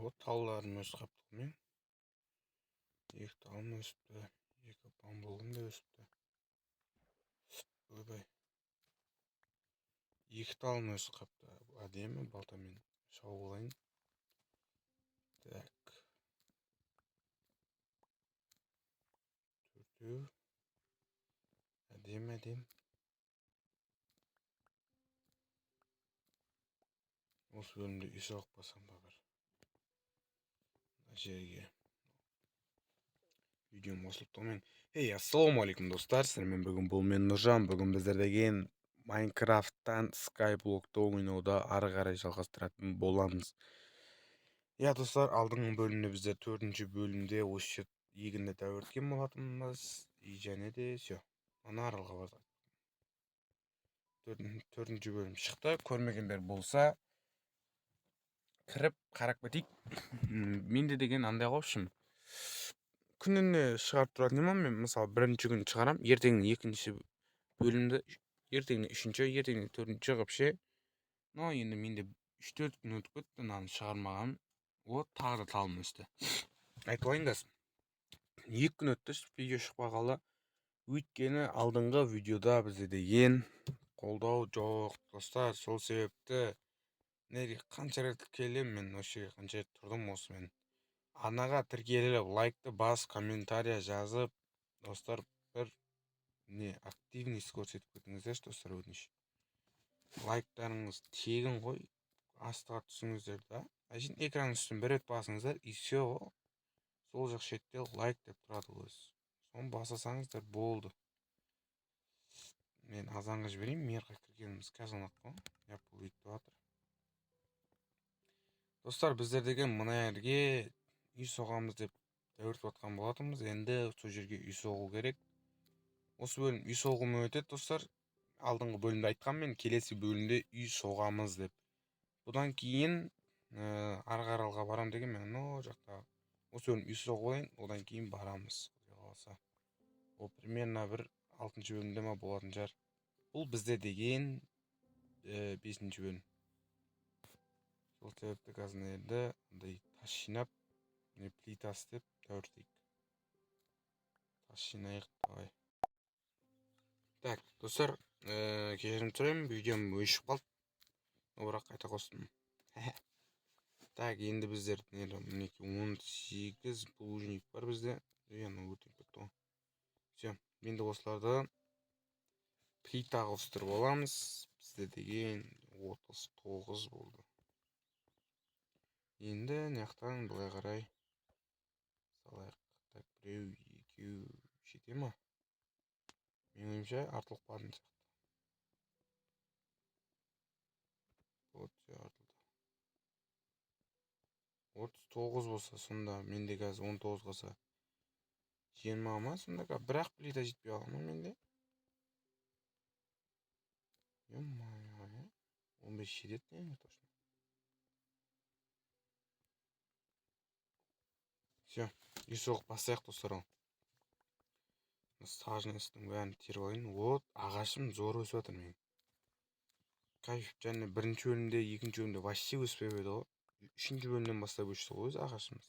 Вот таулардың өсіп қаптық мен. Екі талым өсіпті. Екі бамбулым да өсіпті. Ойбай. Екі талым өсіп қапты. Әдемі балтамен шауып алайын. Так. Төртеу. Әдем. Осы бөлімде үй соғып басам ба бір. Жерге. Видеом қосылып тұрмен. Ассалаумағалейкум достар. Сіздермен бүгін бұл мен Нұржан. Бүгін біздер деген Майнкрафттан Skyblock'та ойнауда ары қарай жалғастыратын боламыз. Достар, алдыңғы бөлімде біздер 4-ші бөлімде осы егінді дәуірткен болатынбыз. Және де все. Ана аралға бардық. 4-ші бөлім шықты. Көрмегендер болса кіріп қарап кетейік. Менде деген андай қойшым. Күніне шығарып тұратын емам мен, мысалы, бірінші күн шығарам, ертеңнің екінші бөлімді, ертеңнің үшінші, ертеңнің төртінші шығып ше. Но енді менде 3-4 күн өтіп кетті, мынаны шығармаған. Вот тағы да талым өсті. Айтайындасын. 2 күн өтті, видео шықпағалы. Өйткені алдыңғы видеода бізде деген қолдау жоқ, достар. Сол себепті неге қанша рет келем мен, осы қанша рет тұрдым осымен. Анаға тіркеліп, лайкты бас, комментария жазып, достар, бір активность көрсетіп кетіңіздер, достар, өтініш. Лайктарыңыз тегін ғой, астыға түсіңіздер да. Әшін экранның үстін бір рет басыңыздар, и все. Сол жақ шетте лайк деп тұрады өз. Соны басасаңыздар болды. Мен азанға жіберейін, мерға кіргеніміз қазір ұнақ қой. Япыл өйтіп жатыр. Достар, біздер деген мына жерге үй соғамыз деп дәуіртіп атқан болатынбыз. Енді сол жерге үй соғу керек. Осы бөлім үй соғымы өтеді, достар. Алдыңғы бөлімде айтқанмен, келесі бөлімде үй соғамыз деп. Бұдан кейін арғаралға барам деген мен о жақта. Осы бөлім үй соғу ойын, одан кейін барамыз. Ол примерно бір 6-шы бөлімде ма болатын шығар. Бұл бізде деген 5-ші бөлім. Сол себепті қазір тас жинап, плита істеп дәуіртейік. Тас жинайық, давай. Так, достар, кешірім сұраймын, видеом өшіп қалды. Бірақ қайта қостым. Так, енді біздер 18 плужник бар бізде. Өтіп кетті. Все, енді осыларды плита қостырып аламыз. Бізде деген 39 болды. Енді наяқтан былай қарай салайық. Так, біреу, екеу жете ма? Мен ойымша артылып барын сияқты. Вот, артылды. 39 болса, сонда менде қазір 19 қалса 20 ма? Сонда бірақ плита жетпей қалма менде. 15 жетеді не точно. Все, үй соғып бастайық, достар. Саженестің бәрін теріп алайын. Вот, ағашым зор өсіп жатыр мен. Кайф, және бірінші бөлімде, екінші бөлімде вообще өспеп еді ғой. 3-ші бөлімнен бастап өсті ғой ағашымыз.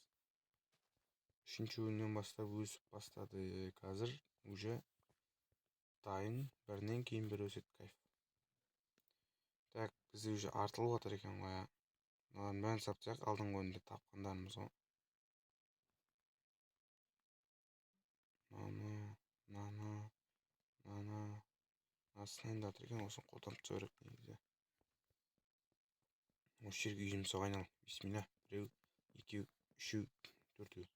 3-ші бөлімнен бастап өсіп бастады. Қазір уже дайын, бірінен кейін бір өседі, кайф. Так, бізде уже артылып отыр екен ғой. Мынаның бәрін саптайық, алдыңғы бөлімде тапқандарымыз ғой. Астайында отыр екен, осын қолданып түсіріп негізі. Осы жерге үйім соғайын ал. Бисмилля. Біреу, екеу, үшеу, төртеу.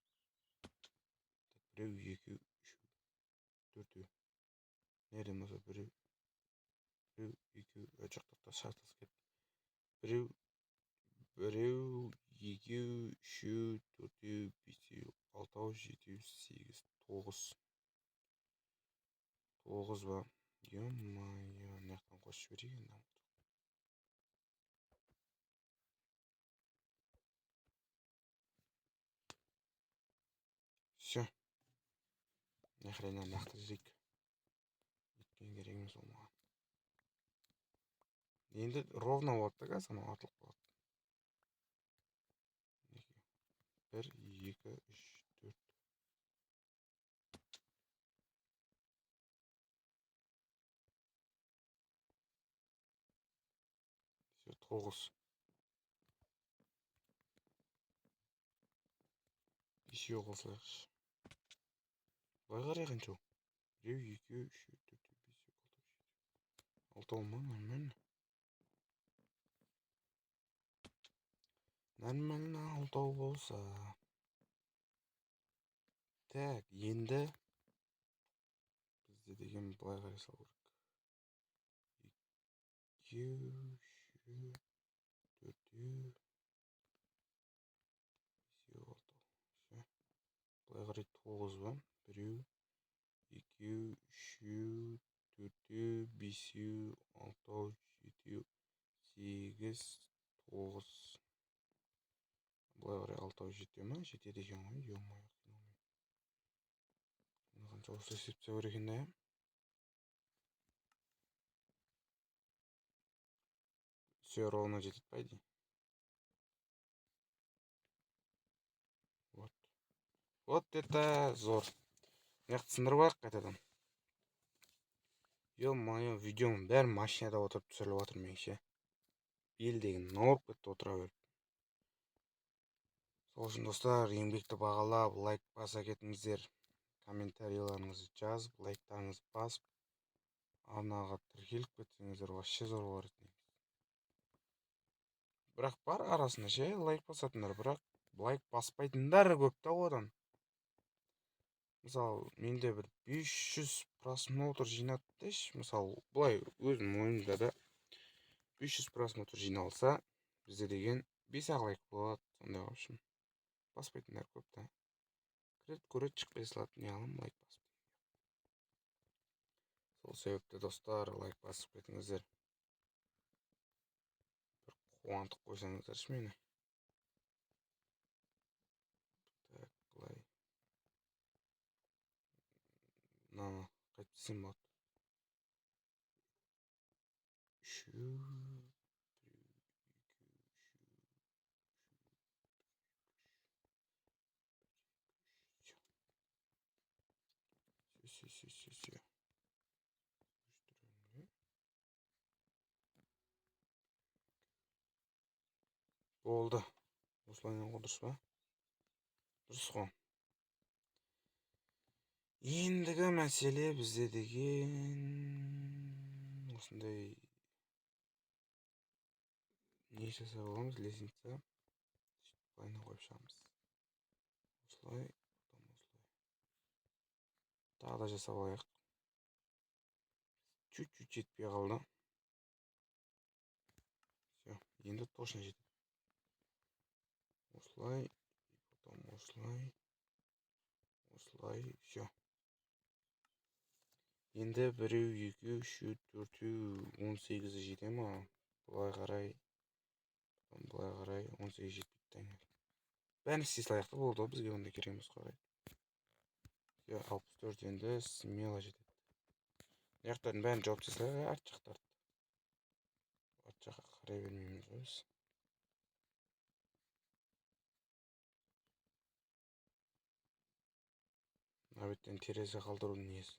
Біреу, екеу, үшеу, төртеу. Nereden болса біреу, екеу, жақта шартылыс кетті. Біреу, екеу, үшеу, төртеу, бесеу, алтау, жетеу, 8, 9. 9 ба. Ё-майо, наяқтан қосып жіберейін. Все. Нахрена нақты жейік. Өткен керек емес ол маған. Енді ровно болады да қазір, артылып қалады. 1, 2, 3, 4. Все, 9. Бесеу қосылайықшы. Былай қарайған жоқ. 1, 2, 3, 4, 5, 6 ма? Нормально. Нормально 6 болса. Так, енді бізде деген былай қарай салу керек. 2, 3, 4, 5, 6. Все. Былай қарай 9 ба? 1, 2, 3, 4, 5, 6, 7, 8, 9. Былай қарай 6 жете ма? Жетеді екен ғой. Ё-моё. Қанша болса есептеу керек екен да. Все ровно жетеді по идее. Вот. Вот это зор. Мынақты сындырып алайық қайтадан. Ё-моё, видеоның бәрін машинада отырып түсіріліп жатыр мен ше. Бел деген ауырып кетті отыра беріп. Сол үшін достар, еңбекті бағалап, лайк баса кетіңіздер. Комментарийларыңызды жазып, лайктарыңызды басып, арнаға тіркеліп кетсеңіздер вообще зор болар еді. Бірақ бар арасында ше лайк басатындар, бірақ лайк баспайтындар көп та одан. Мысалы, менде бір 500 просмотр жинады деші. Мысалы, бұлай өзім ойымда да 500 просмотр жиналса, бізде деген 5-ақ лайк болады. Сондай общем. Баспайтындар көп та. Кірет көрет шықпай салады, не алам лайк басып. Сол себепті достар, лайк басып кетіңіздер. Бір қуантып қойсаңыздаршы мені. Так, бұлай. Мынаны қайтпесем болады. 3, 2, 3. Все. Болды. Осылайынан дұрыс па? Дұрыс қой. Ендігі мәселе бізде деген осындай не жасап аламыз, лестница. Былайына қойып шығамыз. Осылай, потом осылай. Тағы да жасап алайық. Чуть-чуть жетпей қалды. Все, енді точно жетеді. Осылай, потом осылай. Осылай, все. Енді 1, 2, 3, 4, 18 жете ма? Бұлай қарай. Бұлай қарай 18 жетпейді. Бәрін істей салайық та болды, бізге онда керек емес қой. 64 енді смело жетеді. Аяқтардың бәрін жауып тастайық, арт жақтарды. Арт жаққа қарай бермейміз біз. Мына беттен терезе қалдырудың несі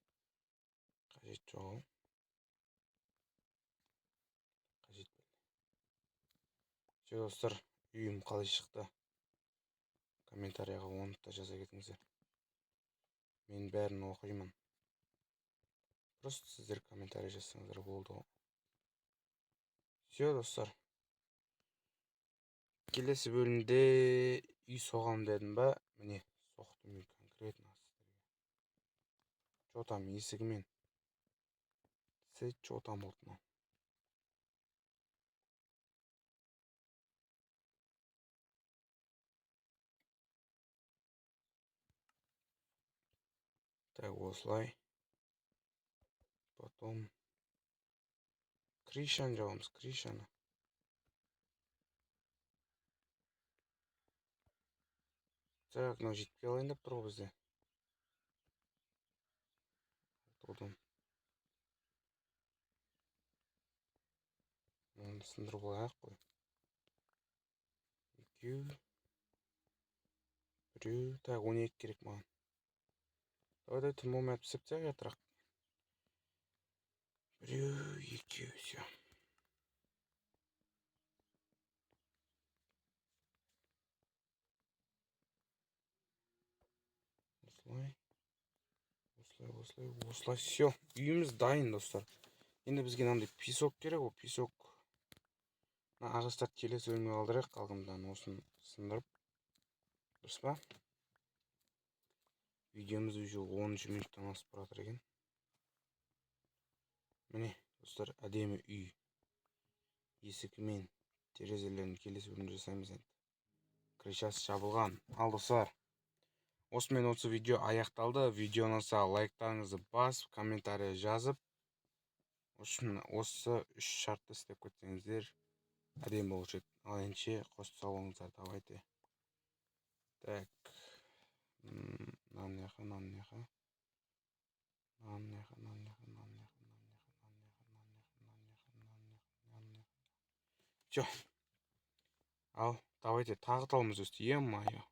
қажет жоқ. Қажет болды. Все достар, үйім қалай шықты? Комментарияға оны да жаза кетіңіздер. Мен бәрін оқимын. Просто сіздер комментарий жазсаңыздар болды. Все достар. Келесі бөлімде үй соғам дедім ба? Міне, соқтым үй конкретно сіздерге. Что там есігімен? Что там болды? Так, осылай. Потом кришаны жауымыз, кришаны. Так, мынау жетпей қалайын деп тұр ғой бізде. Одан. Оны сындырып алайық қой. 2. Біреу, так 12 керек маған. Давай түн болмай пісіп тастайық ятырақ. Біреу, екеу, все. Осылай, все. Үйіміз дайын, достар. Енді бізге мынандай песок керек, ол песок. Мына ағаштарды келесі бөлімге қалдырайық, қалғандарын осыны сындырып. Дұрыс па? Видеомыз уже 10 минуттан асып бара жатыр екен. Міне, достар, әдемі үй. Есігі мен терезелерін келесі бөлімде жасаймыз енді. Крышасы жабылған. Ал достар, осымен осы видео аяқталды. Видео ұнаса лайктарыңызды басып, комментария жазып, осы 3 шартты істеп кетсеңіздер әдемі болушы еді. Ал ендеше қош сау болыңыздар. Давайте. Так. Все. Ал, давайте тағы талымыз өсті. Е-мое.